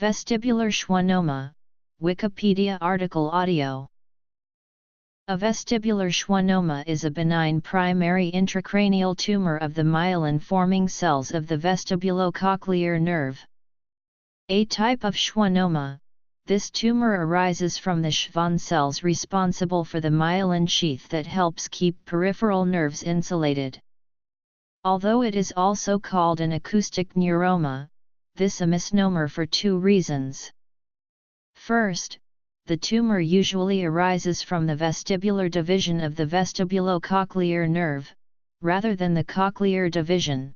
Vestibular schwannoma, Wikipedia article audio. A vestibular schwannoma is a benign primary intracranial tumor of the myelin-forming cells of the vestibulocochlear nerve. A type of schwannoma, this tumor arises from the Schwann cells responsible for the myelin sheath that helps keep peripheral nerves insulated. Although it is also called an acoustic neuroma, this is a misnomer for two reasons. First, the tumor usually arises from the vestibular division of the vestibulocochlear nerve, rather than the cochlear division.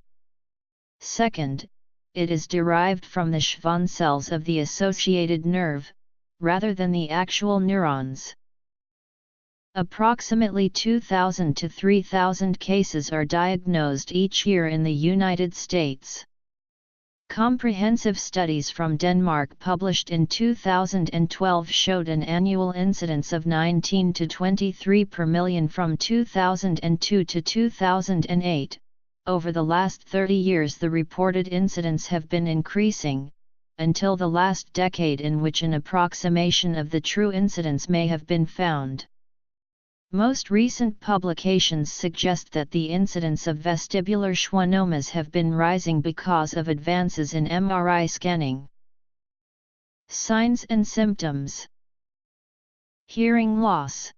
Second, it is derived from the Schwann cells of the associated nerve, rather than the actual neurons. Approximately 2,000 to 3,000 cases are diagnosed each year in the United States. Comprehensive studies from Denmark published in 2012 showed an annual incidence of 19 to 23 per million from 2002 to 2008. Over the last 30 years the reported incidents have been increasing, until the last decade in which an approximation of the true incidence may have been found. Most recent publications suggest that the incidence of vestibular schwannomas have been rising because of advances in MRI scanning. Signs and symptoms. Hearing loss.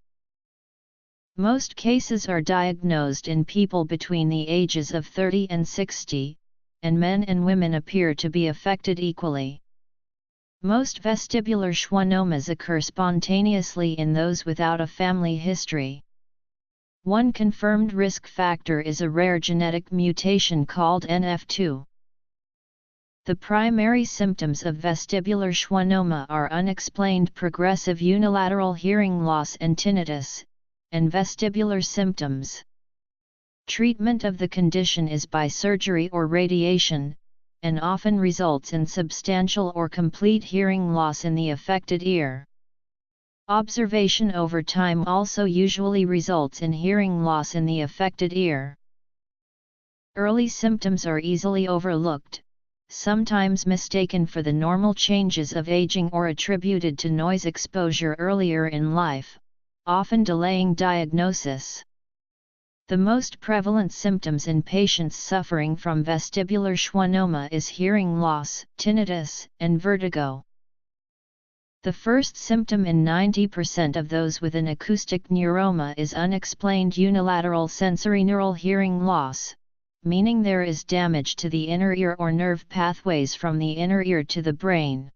Most cases are diagnosed in people between the ages of 30 and 60, and men and women appear to be affected equally. Most vestibular schwannomas occur spontaneously in those without a family history. One confirmed risk factor is a rare genetic mutation called NF2. The primary symptoms of vestibular schwannoma are unexplained progressive unilateral hearing loss and tinnitus, and vestibular symptoms. Treatment of the condition is by surgery or radiation, and often results in substantial or complete hearing loss in the affected ear. Observation over time also usually results in hearing loss in the affected ear. Early symptoms are easily overlooked, sometimes mistaken for the normal changes of aging or attributed to noise exposure earlier in life, often delaying diagnosis. The most prevalent symptoms in patients suffering from vestibular schwannoma is hearing loss, tinnitus, and vertigo. The first symptom in 90% of those with an acoustic neuroma is unexplained unilateral sensorineural hearing loss, meaning there is damage to the inner ear or nerve pathways from the inner ear to the brain.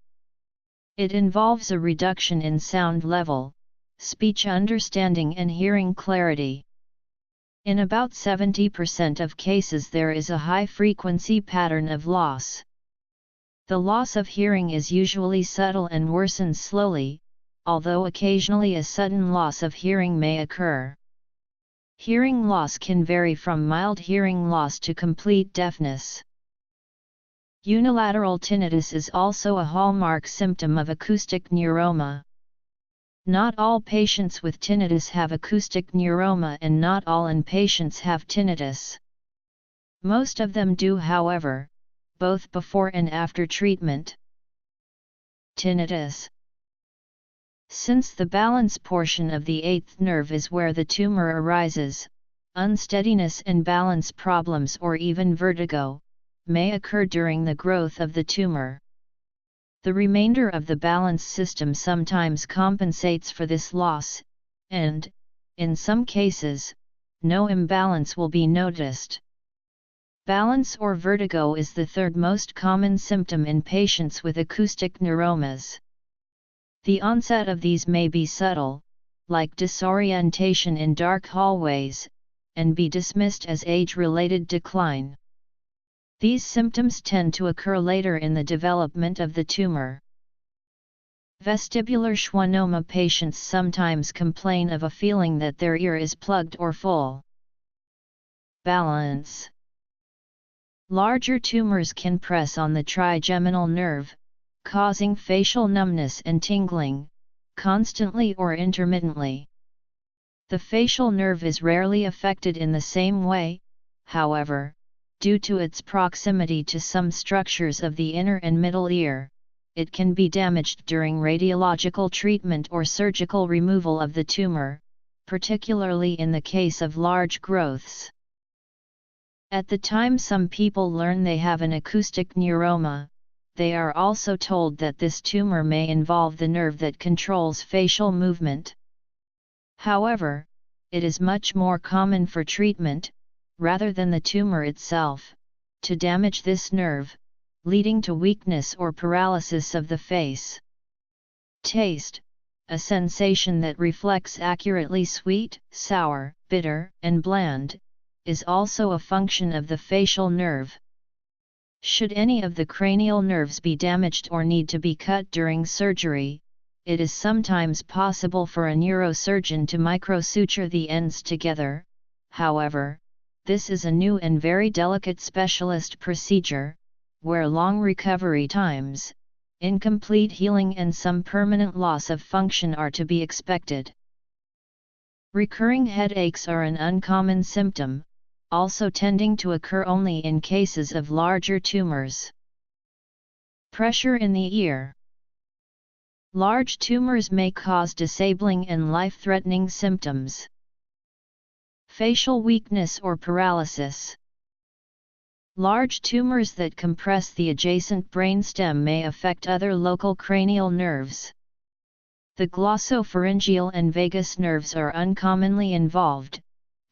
It involves a reduction in sound level, speech understanding and hearing clarity. In about 70% of cases there is a high-frequency pattern of loss. The loss of hearing is usually subtle and worsens slowly, although occasionally a sudden loss of hearing may occur. Hearing loss can vary from mild hearing loss to complete deafness. Unilateral tinnitus is also a hallmark symptom of acoustic neuroma. Not all patients with tinnitus have acoustic neuroma and not all inpatients have tinnitus. Most of them do, however, both before and after treatment. Tinnitus. Since the balance portion of the eighth nerve is where the tumor arises, unsteadiness and balance problems or even vertigo may occur during the growth of the tumor. The remainder of the balance system sometimes compensates for this loss, and, in some cases, no imbalance will be noticed. Balance or vertigo is the third most common symptom in patients with acoustic neuromas. The onset of these may be subtle, like disorientation in dark hallways, and be dismissed as age-related decline. These symptoms tend to occur later in the development of the tumor. Vestibular schwannoma patients sometimes complain of a feeling that their ear is plugged or full. Balance. Larger tumors can press on the trigeminal nerve, causing facial numbness and tingling, constantly or intermittently. The facial nerve is rarely affected in the same way, however, due to its proximity to some structures of the inner and middle ear, it can be damaged during radiological treatment or surgical removal of the tumor, particularly in the case of large growths. At the time some people learn they have an acoustic neuroma, they are also told that this tumor may involve the nerve that controls facial movement. However, it is much more common for treatment, rather than the tumor itself, to damage this nerve, leading to weakness or paralysis of the face. Taste, a sensation that reflects accurately sweet, sour, bitter, and bland, is also a function of the facial nerve. Should any of the cranial nerves be damaged or need to be cut during surgery, it is sometimes possible for a neurosurgeon to microsuture the ends together. However, this is a new and very delicate specialist procedure, where long recovery times, incomplete healing and some permanent loss of function are to be expected. Recurring headaches are an uncommon symptom, also tending to occur only in cases of larger tumors. Pressure in the ear. Large tumors may cause disabling and life-threatening symptoms. Facial weakness or paralysis. Large tumors that compress the adjacent brainstem may affect other local cranial nerves. The glossopharyngeal and vagus nerves are uncommonly involved,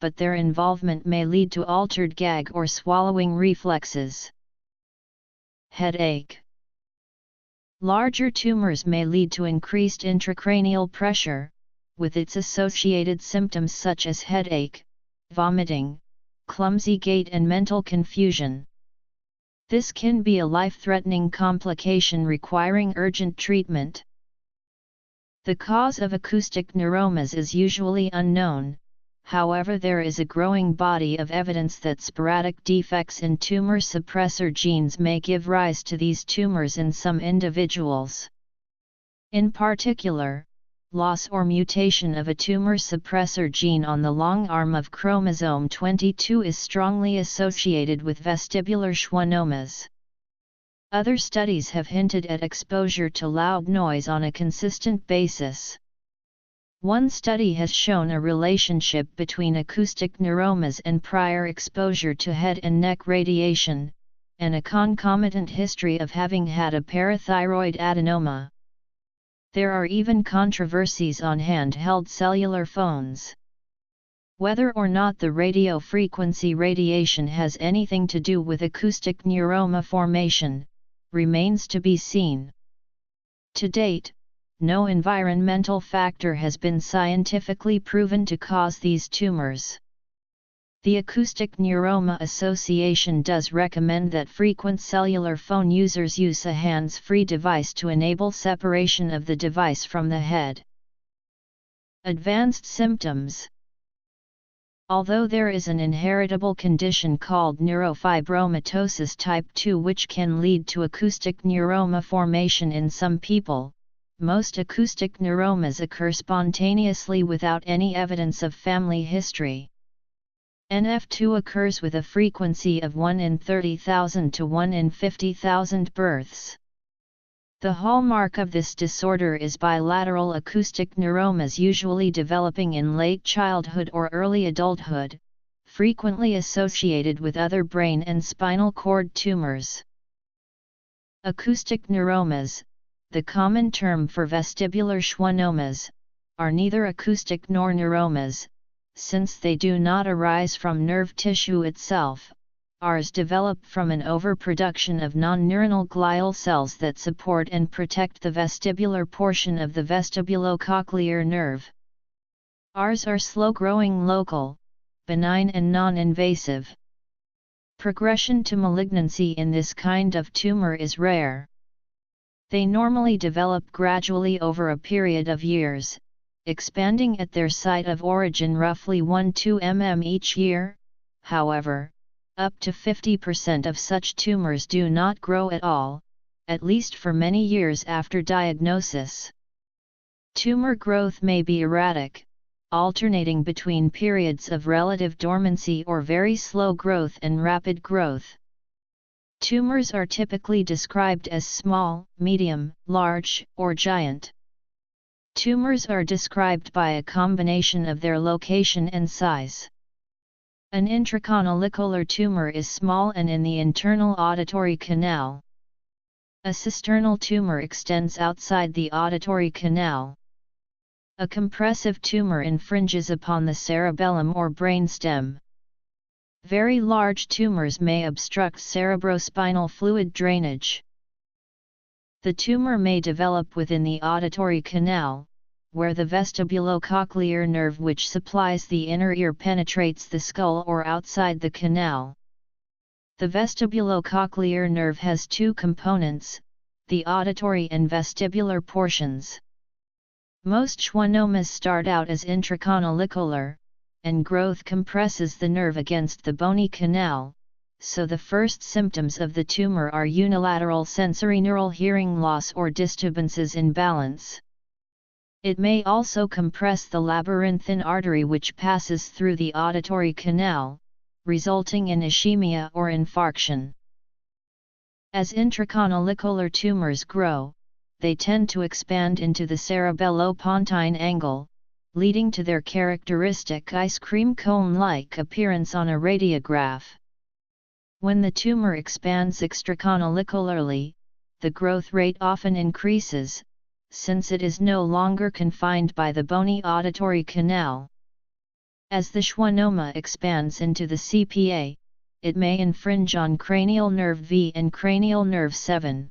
but their involvement may lead to altered gag or swallowing reflexes. Headache. Larger tumors may lead to increased intracranial pressure, with its associated symptoms such as headache, vomiting, clumsy gait and mental confusion. This can be a life-threatening complication requiring urgent treatment. The cause of acoustic neuromas is usually unknown, however there is a growing body of evidence that sporadic defects in tumor suppressor genes may give rise to these tumors in some individuals. In particular, loss or mutation of a tumor suppressor gene on the long arm of chromosome 22 is strongly associated with vestibular schwannomas. Other studies have hinted at exposure to loud noise on a consistent basis. One study has shown a relationship between acoustic neuromas and prior exposure to head and neck radiation, and a concomitant history of having had a parathyroid adenoma. There are even controversies on handheld cellular phones. Whether or not the radio frequency radiation has anything to do with acoustic neuroma formation, remains to be seen. To date, no environmental factor has been scientifically proven to cause these tumors. The Acoustic Neuroma Association does recommend that frequent cellular phone users use a hands-free device to enable separation of the device from the head. Advanced symptoms. Although there is an inheritable condition called neurofibromatosis type 2 which can lead to acoustic neuroma formation in some people, most acoustic neuromas occur spontaneously without any evidence of family history. NF2 occurs with a frequency of 1 in 30,000 to 1 in 50,000 births. The hallmark of this disorder is bilateral acoustic neuromas usually developing in late childhood or early adulthood, frequently associated with other brain and spinal cord tumors. Acoustic neuromas, the common term for vestibular schwannomas, are neither acoustic nor neuromas, since they do not arise from nerve tissue itself. Ours develop from an overproduction of non-neuronal glial cells that support and protect the vestibular portion of the vestibulocochlear nerve. Ours are slow-growing local, benign and non-invasive. Progression to malignancy in this kind of tumor is rare. They normally develop gradually over a period of years, expanding at their site of origin roughly 1–2 mm each year. However, up to 50% of such tumors do not grow at all, at least for many years after diagnosis. Tumor growth may be erratic, alternating between periods of relative dormancy or very slow growth and rapid growth. Tumors are typically described as small, medium, large, or giant. Tumors are described by a combination of their location and size. An intracanalicular tumor is small and in the internal auditory canal. A cisternal tumor extends outside the auditory canal. A compressive tumor infringes upon the cerebellum or brainstem. Very large tumors may obstruct cerebrospinal fluid drainage. The tumor may develop within the auditory canal, where the vestibulocochlear nerve which supplies the inner ear penetrates the skull, or outside the canal. The vestibulocochlear nerve has two components, the auditory and vestibular portions. Most schwannomas start out as intracanalicular, and growth compresses the nerve against the bony canal, so the first symptoms of the tumor are unilateral sensorineural hearing loss or disturbances in balance. It may also compress the labyrinthine artery which passes through the auditory canal, resulting in ischemia or infarction. As intracanalicular tumors grow, they tend to expand into the cerebellopontine angle, leading to their characteristic ice cream cone-like appearance on a radiograph. When the tumor expands extracanalicularly, the growth rate often increases, since it is no longer confined by the bony auditory canal. As the schwannoma expands into the CPA, it may infringe on cranial nerve V and cranial nerve 7.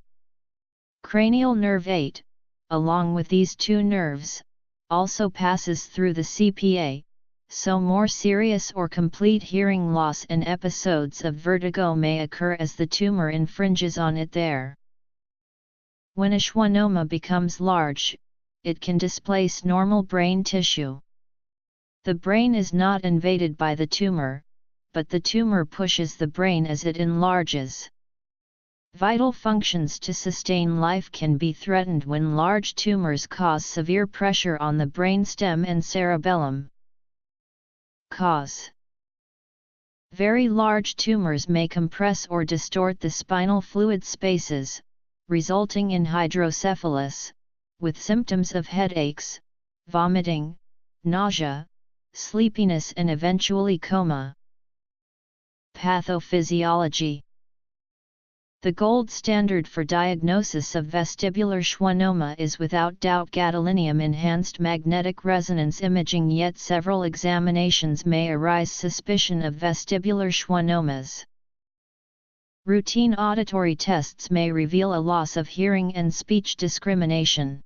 Cranial nerve 8, along with these two nerves, also passes through the CPA, so more serious or complete hearing loss and episodes of vertigo may occur as the tumor infringes on it there. When a schwannoma becomes large, it can displace normal brain tissue. The brain is not invaded by the tumor, but the tumor pushes the brain as it enlarges. Vital functions to sustain life can be threatened when large tumors cause severe pressure on the brainstem and cerebellum. Cause: very large tumors may compress or distort the spinal fluid spaces, resulting in hydrocephalus, with symptoms of headaches, vomiting, nausea, sleepiness and eventually coma. Pathophysiology. The gold standard for diagnosis of vestibular schwannoma is without doubt gadolinium-enhanced magnetic resonance imaging, yet several examinations may arise suspicion of vestibular schwannomas. Routine auditory tests may reveal a loss of hearing and speech discrimination.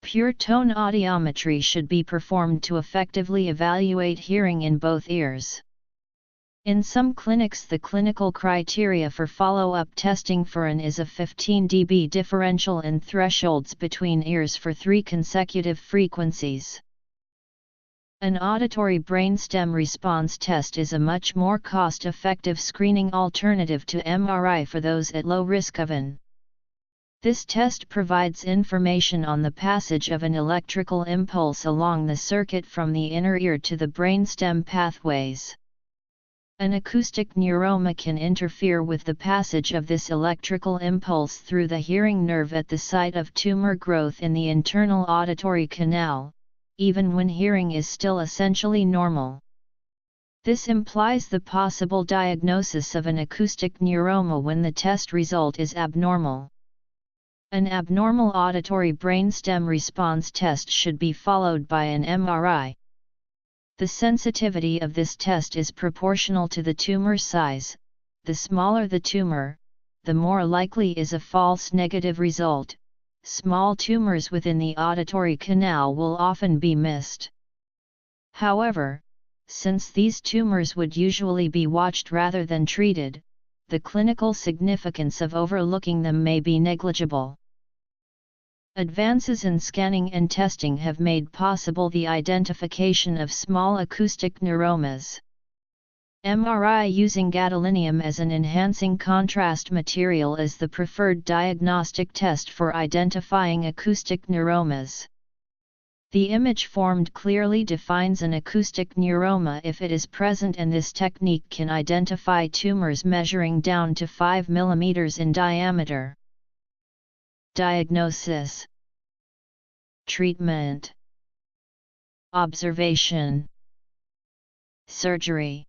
Pure tone audiometry should be performed to effectively evaluate hearing in both ears. In some clinics, the clinical criteria for follow-up testing for an is a 15 dB differential in thresholds between ears for 3 consecutive frequencies. An auditory brainstem response test is a much more cost-effective screening alternative to MRI for those at low risk of an. This test provides information on the passage of an electrical impulse along the circuit from the inner ear to the brainstem pathways. An acoustic neuroma can interfere with the passage of this electrical impulse through the hearing nerve at the site of tumor growth in the internal auditory canal, even when hearing is still essentially normal. This implies the possible diagnosis of an acoustic neuroma when the test result is abnormal. An abnormal auditory brainstem response test should be followed by an MRI. The sensitivity of this test is proportional to the tumor size. The smaller the tumor, the more likely is a false negative result. Small tumors within the auditory canal will often be missed. However, since these tumors would usually be watched rather than treated, the clinical significance of overlooking them may be negligible. Advances in scanning and testing have made possible the identification of small acoustic neuromas. MRI using gadolinium as an enhancing contrast material is the preferred diagnostic test for identifying acoustic neuromas. The image formed clearly defines an acoustic neuroma if it is present, and this technique can identify tumors measuring down to 5 mm in diameter. Diagnosis, treatment, observation, surgery.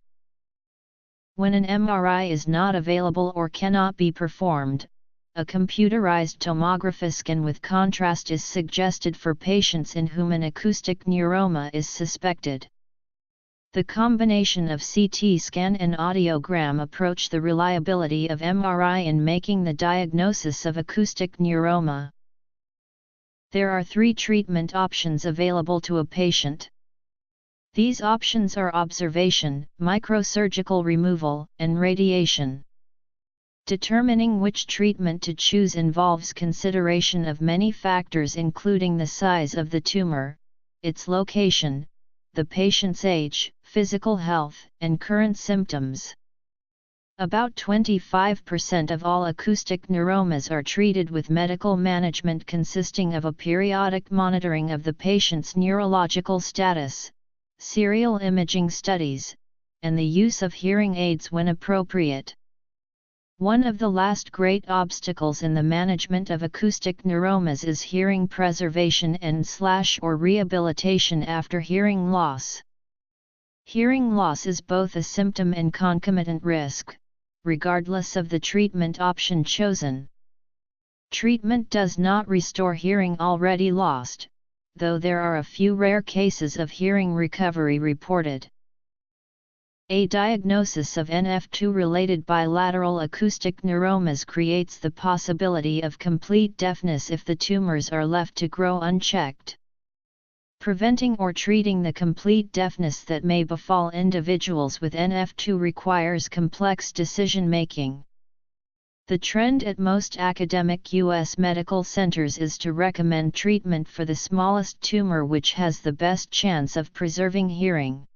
When an MRI is not available or cannot be performed, a computerized tomography scan with contrast is suggested for patients in whom an acoustic neuroma is suspected. The combination of CT scan and audiogram approach the reliability of MRI in making the diagnosis of acoustic neuroma. There are 3 treatment options available to a patient. These options are observation, microsurgical removal, and radiation. Determining which treatment to choose involves consideration of many factors, including the size of the tumor, its location, the patient's age, physical health, and current symptoms. About 25% of all acoustic neuromas are treated with medical management consisting of a periodic monitoring of the patient's neurological status, serial imaging studies, and the use of hearing aids when appropriate. One of the last great obstacles in the management of acoustic neuromas is hearing preservation and/or rehabilitation after hearing loss. Hearing loss is both a symptom and concomitant risk, regardless of the treatment option chosen. Treatment does not restore hearing already lost, though there are a few rare cases of hearing recovery reported. A diagnosis of NF2-related bilateral acoustic neuromas creates the possibility of complete deafness if the tumors are left to grow unchecked. Preventing or treating the complete deafness that may befall individuals with NF2 requires complex decision-making. The trend at most academic U.S. medical centers is to recommend treatment for the smallest tumor which has the best chance of preserving hearing.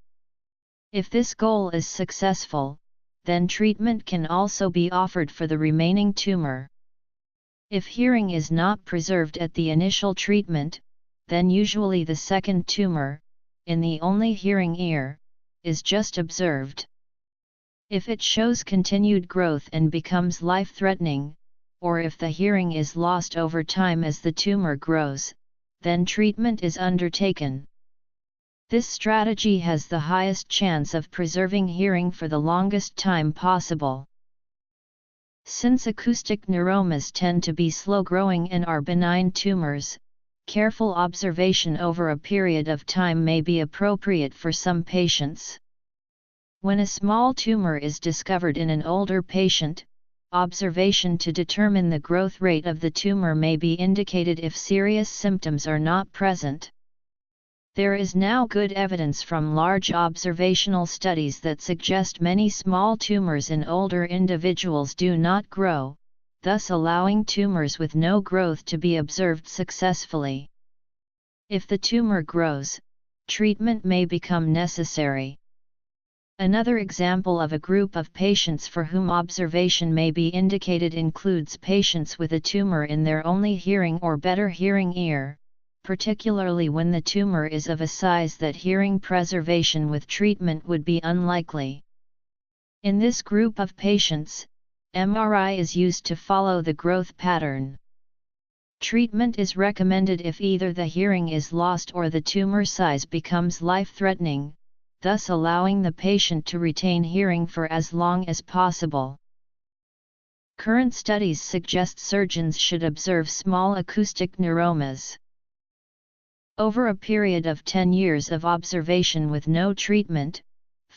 If this goal is successful, then treatment can also be offered for the remaining tumor. If hearing is not preserved at the initial treatment, then usually the second tumor, in the only hearing ear, is just observed. If it shows continued growth and becomes life-threatening, or if the hearing is lost over time as the tumor grows, then treatment is undertaken. This strategy has the highest chance of preserving hearing for the longest time possible. Since acoustic neuromas tend to be slow-growing and are benign tumors, careful observation over a period of time may be appropriate for some patients. When a small tumor is discovered in an older patient, observation to determine the growth rate of the tumor may be indicated if serious symptoms are not present. There is now good evidence from large observational studies that suggest many small tumors in older individuals do not grow, thus allowing tumors with no growth to be observed successfully. If the tumor grows, treatment may become necessary. Another example of a group of patients for whom observation may be indicated includes patients with a tumor in their only hearing or better hearing ear, particularly when the tumor is of a size that hearing preservation with treatment would be unlikely. In this group of patients, MRI is used to follow the growth pattern. Treatment is recommended if either the hearing is lost or the tumor size becomes life-threatening, thus allowing the patient to retain hearing for as long as possible. Current studies suggest surgeons should observe small acoustic neuromas. Over a period of 10 years of observation with no treatment,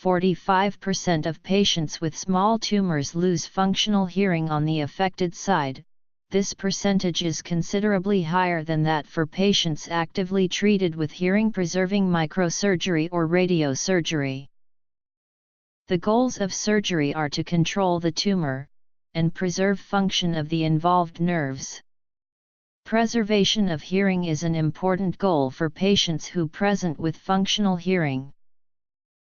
45% of patients with small tumors lose functional hearing on the affected side. This percentage is considerably higher than that for patients actively treated with hearing-preserving microsurgery or radiosurgery. The goals of surgery are to control the tumor, and preserve function of the involved nerves. Preservation of hearing is an important goal for patients who present with functional hearing.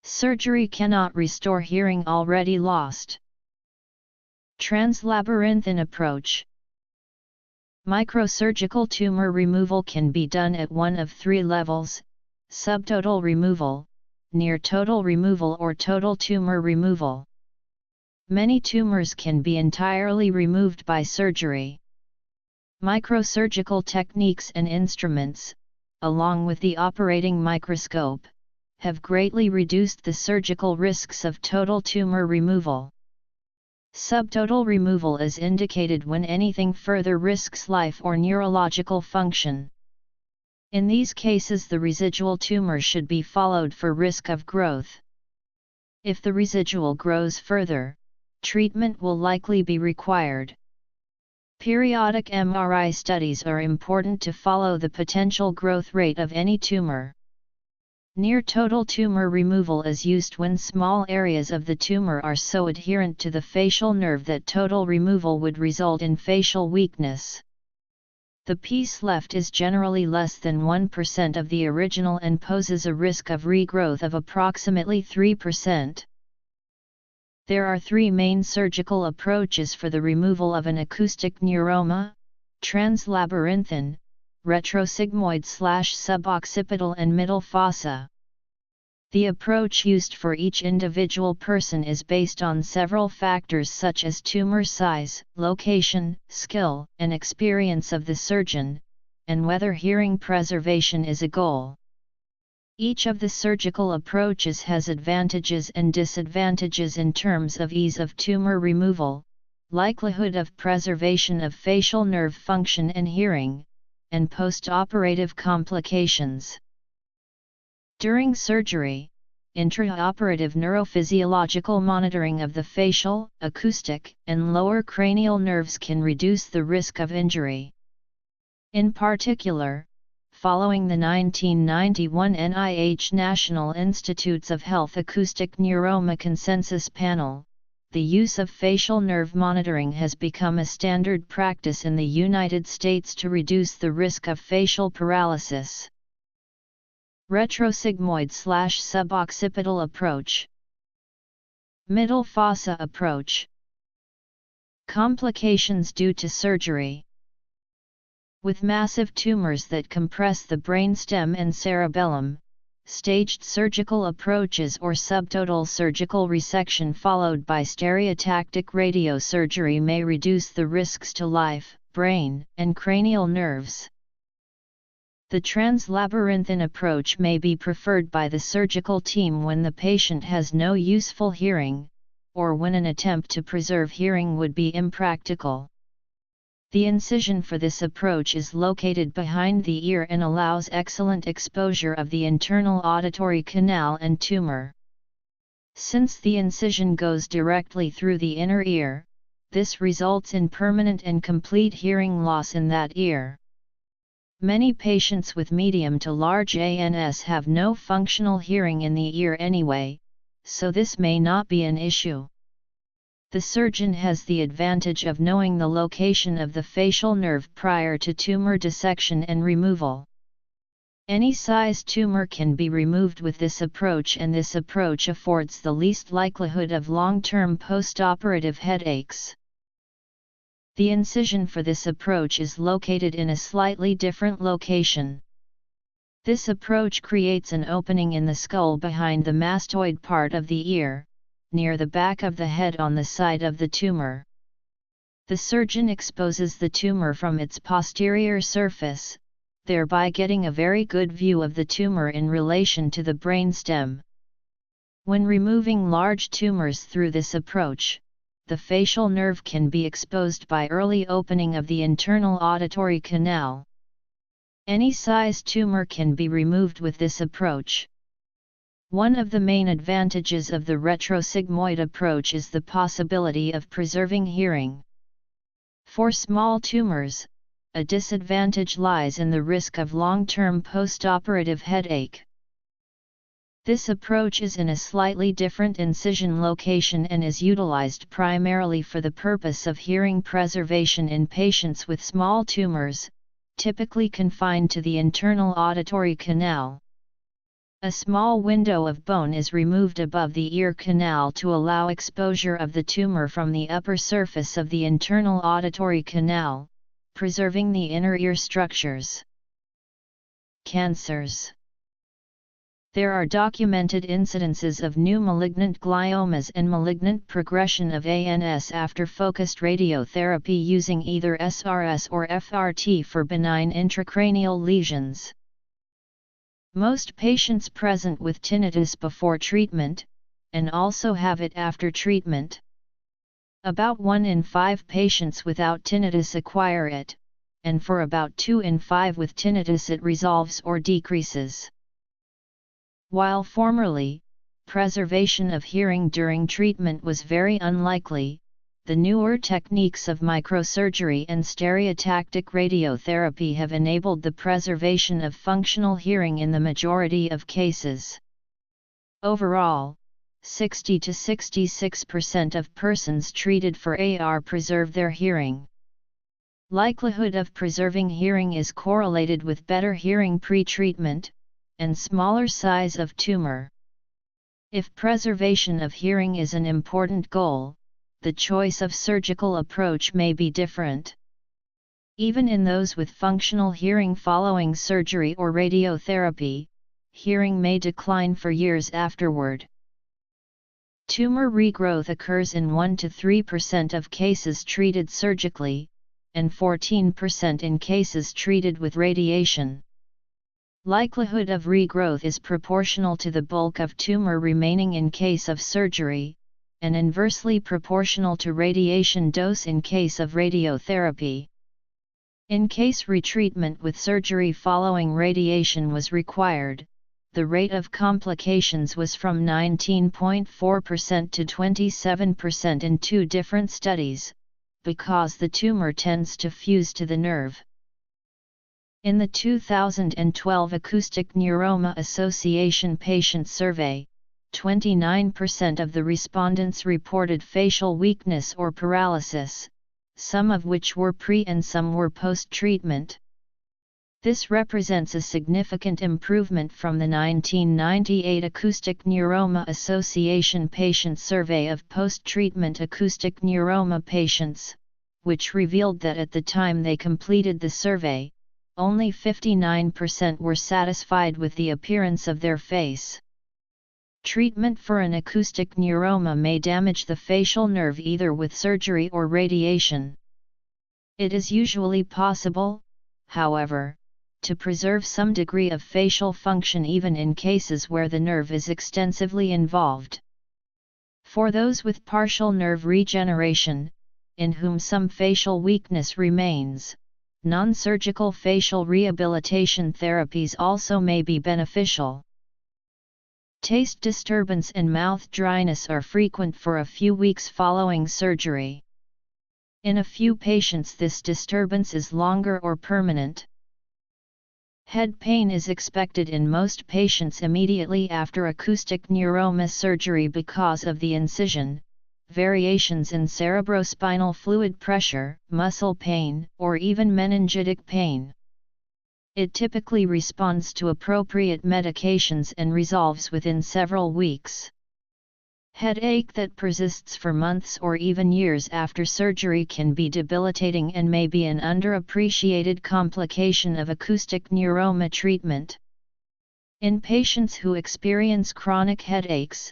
Surgery cannot restore hearing already lost. Translabyrinthine approach. Microsurgical tumor removal can be done at one of three levels: subtotal removal, near total removal, or total tumor removal. Many tumors can be entirely removed by surgery. Microsurgical techniques and instruments, along with the operating microscope, have greatly reduced the surgical risks of total tumor removal. Subtotal removal is indicated when anything further risks life or neurological function. In these cases, the residual tumor should be followed for risk of growth. If the residual grows further, treatment will likely be required. Periodic MRI studies are important to follow the potential growth rate of any tumor. Near total tumor removal is used when small areas of the tumor are so adherent to the facial nerve that total removal would result in facial weakness. The piece left is generally less than 1% of the original and poses a risk of regrowth of approximately 3%. There are three main surgical approaches for the removal of an acoustic neuroma: translabyrinthine, retrosigmoid/suboccipital, and middle fossa. The approach used for each individual person is based on several factors such as tumor size, location, skill, and experience of the surgeon, and whether hearing preservation is a goal. Each of the surgical approaches has advantages and disadvantages in terms of ease of tumor removal, likelihood of preservation of facial nerve function and hearing, and post-operative complications. During surgery, intraoperative neurophysiological monitoring of the facial, acoustic, and lower cranial nerves can reduce the risk of injury. In particular, following the 1991 NIH National Institutes of Health Acoustic Neuroma Consensus Panel, the use of facial nerve monitoring has become a standard practice in the United States to reduce the risk of facial paralysis. Retrosigmoid/suboccipital approach. Middle fossa approach. Complications due to surgery. With massive tumors that compress the brainstem and cerebellum, staged surgical approaches or subtotal surgical resection followed by stereotactic radiosurgery may reduce the risks to life, brain, and cranial nerves. The translabyrinthine approach may be preferred by the surgical team when the patient has no useful hearing, or when an attempt to preserve hearing would be impractical. The incision for this approach is located behind the ear and allows excellent exposure of the internal auditory canal and tumor. Since the incision goes directly through the inner ear, this results in permanent and complete hearing loss in that ear. Many patients with medium to large ANS have no functional hearing in the ear anyway, so this may not be an issue. The surgeon has the advantage of knowing the location of the facial nerve prior to tumor dissection and removal. Any size tumor can be removed with this approach, and this approach affords the least likelihood of long-term post-operative headaches. The incision for this approach is located in a slightly different location. This approach creates an opening in the skull behind the mastoid part of the ear, near the back of the head on the side of the tumor. The surgeon exposes the tumor from its posterior surface, thereby getting a very good view of the tumor in relation to the brainstem. When removing large tumors through this approach, the facial nerve can be exposed by early opening of the internal auditory canal. Any size tumor can be removed with this approach. One of the main advantages of the retrosigmoid approach is the possibility of preserving hearing. For small tumors, a disadvantage lies in the risk of long-term post-operative headache. This approach is in a slightly different incision location and is utilized primarily for the purpose of hearing preservation in patients with small tumors, typically confined to the internal auditory canal. A small window of bone is removed above the ear canal to allow exposure of the tumor from the upper surface of the internal auditory canal, preserving the inner ear structures. Cancers. There are documented incidences of new malignant gliomas and malignant progression of ANS after focused radiotherapy using either SRS or FRT for benign intracranial lesions. Most patients present with tinnitus before treatment, and also have it after treatment. About 1 in 5 patients without tinnitus acquire it, and for about 2 in 5 with tinnitus it resolves or decreases. While formerly, preservation of hearing during treatment was very unlikely, the newer techniques of microsurgery and stereotactic radiotherapy have enabled the preservation of functional hearing in the majority of cases. Overall, 60 to 66% of persons treated for AR preserve their hearing. Likelihood of preserving hearing is correlated with better hearing pre-treatment, and smaller size of tumor. If preservation of hearing is an important goal, the choice of surgical approach may be different. Even in those with functional hearing following surgery or radiotherapy, hearing may decline for years afterward. Tumor regrowth occurs in 1 to 3% of cases treated surgically, and 14% in cases treated with radiation. Likelihood of regrowth is proportional to the bulk of tumor remaining in case of surgery, and inversely proportional to radiation dose in case of radiotherapy. In case retreatment with surgery following radiation was required, the rate of complications was from 19.4% to 27% in 2 different studies, because the tumor tends to fuse to the nerve. In the 2012 Acoustic Neuroma Association patient survey, 29% of the respondents reported facial weakness or paralysis, some of which were pre and some were post-treatment. This represents a significant improvement from the 1998 Acoustic Neuroma Association patient survey of post-treatment acoustic neuroma patients, which revealed that at the time they completed the survey, only 59% were satisfied with the appearance of their face. Treatment for an acoustic neuroma may damage the facial nerve either with surgery or radiation. It is usually possible, however, to preserve some degree of facial function even in cases where the nerve is extensively involved. For those with partial nerve regeneration, in whom some facial weakness remains, non-surgical facial rehabilitation therapies also may be beneficial. Taste disturbance and mouth dryness are frequent for a few weeks following surgery. In a few patients this disturbance is longer or permanent. Head pain is expected in most patients immediately after acoustic neuroma surgery because of the incision, variations in cerebrospinal fluid pressure, muscle pain, or even meningitic pain. It typically responds to appropriate medications and resolves within several weeks. Headache that persists for months or even years after surgery can be debilitating and may be an underappreciated complication of acoustic neuroma treatment. In patients who experience chronic headaches,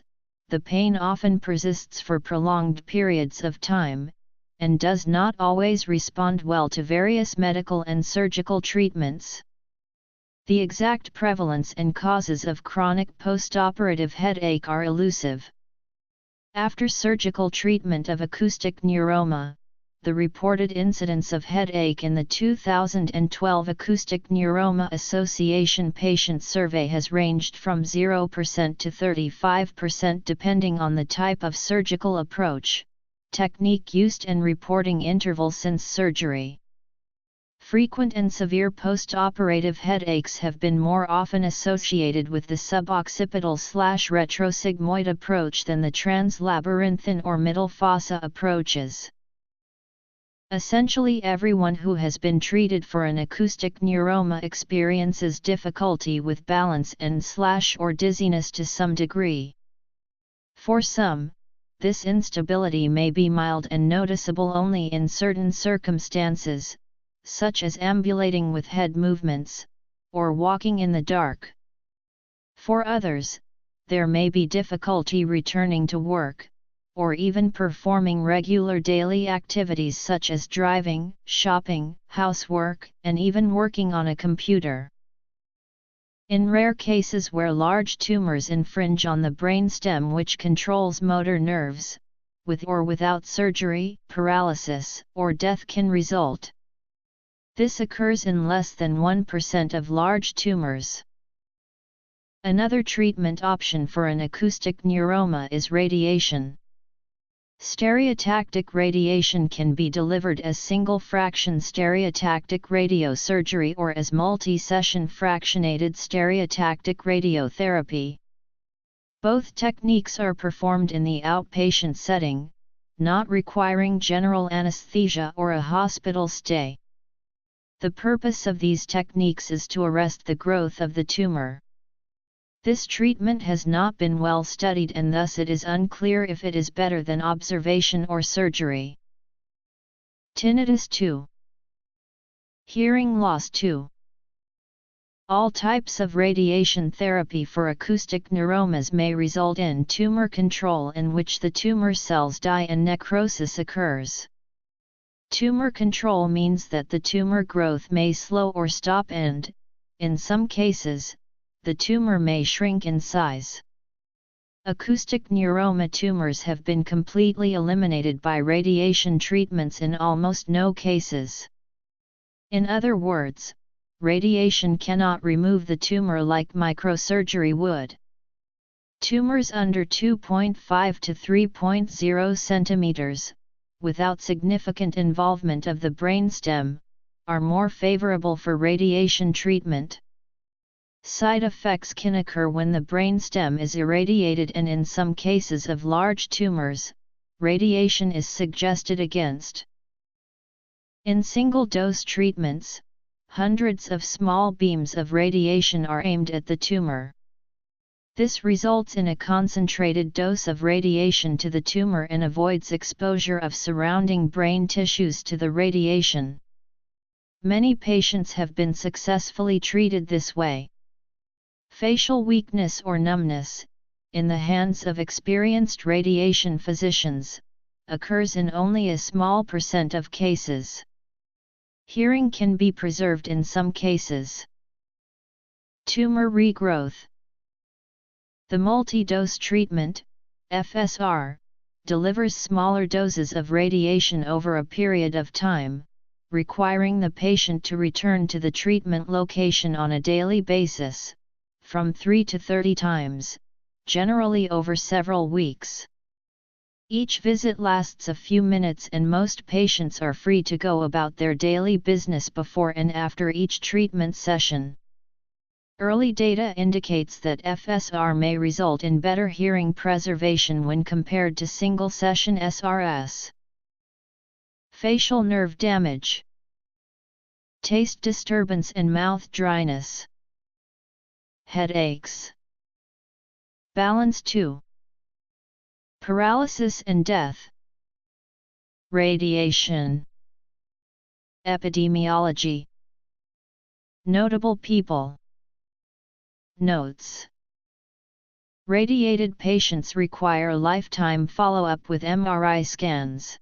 the pain often persists for prolonged periods of time, and does not always respond well to various medical and surgical treatments. The exact prevalence and causes of chronic postoperative headache are elusive. After surgical treatment of acoustic neuroma, the reported incidence of headache in the 2012 Acoustic Neuroma Association patient survey has ranged from 0% to 35% depending on the type of surgical approach, technique used and reporting interval since surgery. Frequent and severe postoperative headaches have been more often associated with the suboccipital/retrosigmoid approach than the translabyrinthine or middle fossa approaches. Essentially everyone who has been treated for an acoustic neuroma experiences difficulty with balance and/or dizziness to some degree. For some, this instability may be mild and noticeable only in certain circumstances, such as ambulating with head movements, or walking in the dark. For others, there may be difficulty returning to work, or even performing regular daily activities such as driving, shopping, housework, and even working on a computer. In rare cases where large tumors infringe on the brainstem which controls motor nerves, with or without surgery, paralysis or death can result. This occurs in less than 1% of large tumors. Another treatment option for an acoustic neuroma is radiation. Stereotactic radiation can be delivered as single-fraction stereotactic radiosurgery or as multi-session fractionated stereotactic radiotherapy. Both techniques are performed in the outpatient setting, not requiring general anesthesia or a hospital stay. The purpose of these techniques is to arrest the growth of the tumor. This treatment has not been well studied and thus it is unclear if it is better than observation or surgery. Tinnitus 2. Hearing loss 2. All types of radiation therapy for acoustic neuromas may result in tumor control in which the tumor cells die and necrosis occurs. Tumor control means that the tumor growth may slow or stop and, in some cases, the tumor may shrink in size. Acoustic neuroma tumors have been completely eliminated by radiation treatments in almost no cases. In other words, radiation cannot remove the tumor like microsurgery would. Tumors under 2.5 to 3.0 centimeters, without significant involvement of the brainstem, are more favorable for radiation treatment. Side effects can occur when the brainstem is irradiated and in some cases of large tumors, radiation is suggested against. In single-dose treatments, hundreds of small beams of radiation are aimed at the tumor. This results in a concentrated dose of radiation to the tumor and avoids exposure of surrounding brain tissues to the radiation. Many patients have been successfully treated this way. Facial weakness or numbness, in the hands of experienced radiation physicians, occurs in only a small % of cases. Hearing can be preserved in some cases. Tumor regrowth. The multi-dose treatment, FSR, delivers smaller doses of radiation over a period of time, requiring the patient to return to the treatment location on a daily basis, from 3 to 30 times, generally over several weeks. Each visit lasts a few minutes and most patients are free to go about their daily business before and after each treatment session. Early data indicates that FSR may result in better hearing preservation when compared to single-session SRS. Facial nerve damage. Taste disturbance and mouth dryness. Headaches. Balance 2. Paralysis and death. Radiation. Epidemiology. Notable people. Notes. Radiated patients require lifetime follow-up with MRI scans.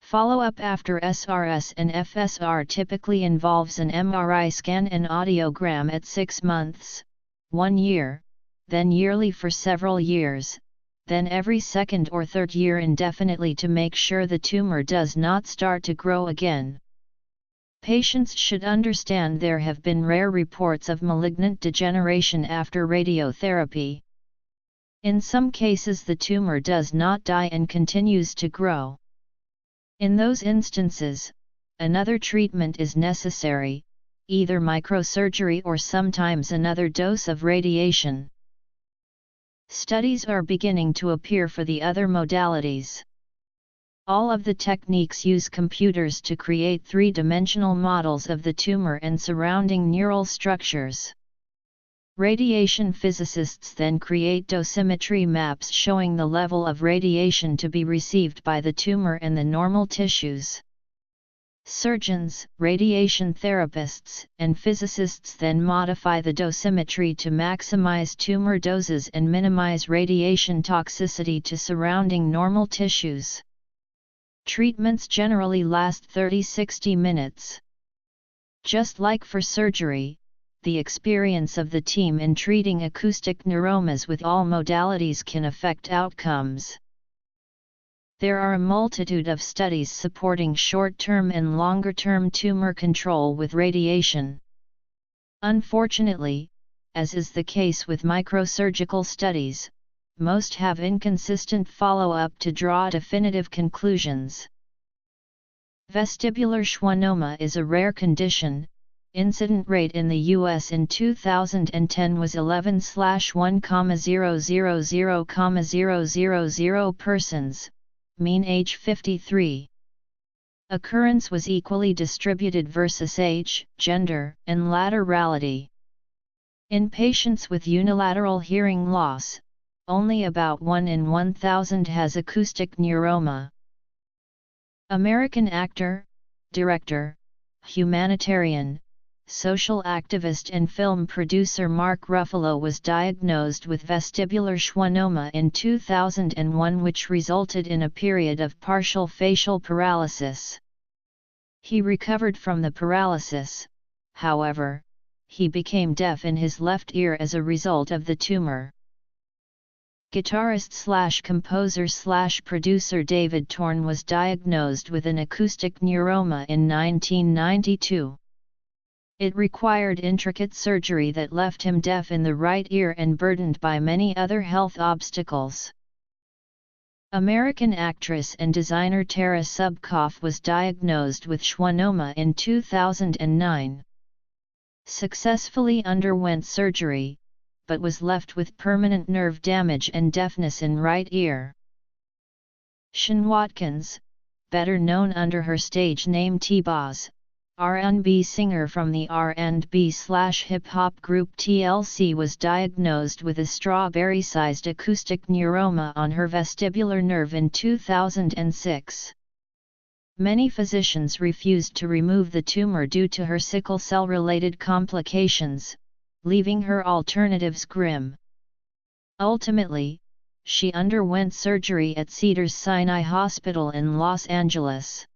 Follow-up after SRS and FSR typically involves an MRI scan and audiogram at 6 months, 1 year, then yearly for several years, then every second or third year indefinitely to make sure the tumor does not start to grow again. Patients should understand there have been rare reports of malignant degeneration after radiotherapy. In some cases the tumor does not die and continues to grow. In those instances, another treatment is necessary, either microsurgery or sometimes another dose of radiation. Studies are beginning to appear for the other modalities. All of the techniques use computers to create three-dimensional models of the tumor and surrounding neural structures. Radiation physicists then create dosimetry maps showing the level of radiation to be received by the tumor and the normal tissues. Surgeons, radiation therapists, and physicists then modify the dosimetry to maximize tumor doses and minimize radiation toxicity to surrounding normal tissues. Treatments generally last 30–60 minutes. Just like for surgery, the experience of the team in treating acoustic neuromas with all modalities can affect outcomes. There are a multitude of studies supporting short-term and longer-term tumor control with radiation. Unfortunately, as is the case with microsurgical studies, most have inconsistent follow-up to draw definitive conclusions. Vestibular schwannoma is a rare condition. Incident rate in the U.S. in 2010 was 11/1,000,000 persons. Mean age 53. Occurrence was equally distributed versus age, gender, and laterality. In patients with unilateral hearing loss, only about 1 in 1,000 has acoustic neuroma. American actor, director, humanitarian, social activist and film producer Mark Ruffalo was diagnosed with vestibular schwannoma in 2001, which resulted in a period of partial facial paralysis. He recovered from the paralysis, however, he became deaf in his left ear as a result of the tumor. Guitarist/composer/producer David Torn was diagnosed with an acoustic neuroma in 1992. It required intricate surgery that left him deaf in the right ear and burdened by many other health obstacles. American actress and designer Tara Subkoff was diagnosed with schwannoma in 2009. Successfully underwent surgery, but was left with permanent nerve damage and deafness in right ear. Sian Watkins, better known under her stage name T-Boz, R&B singer from the R&B/hip-hop group TLC, was diagnosed with a strawberry-sized acoustic neuroma on her vestibular nerve in 2006. Many physicians refused to remove the tumor due to her sickle cell-related complications, leaving her alternatives grim. Ultimately, she underwent surgery at Cedars-Sinai Hospital in Los Angeles.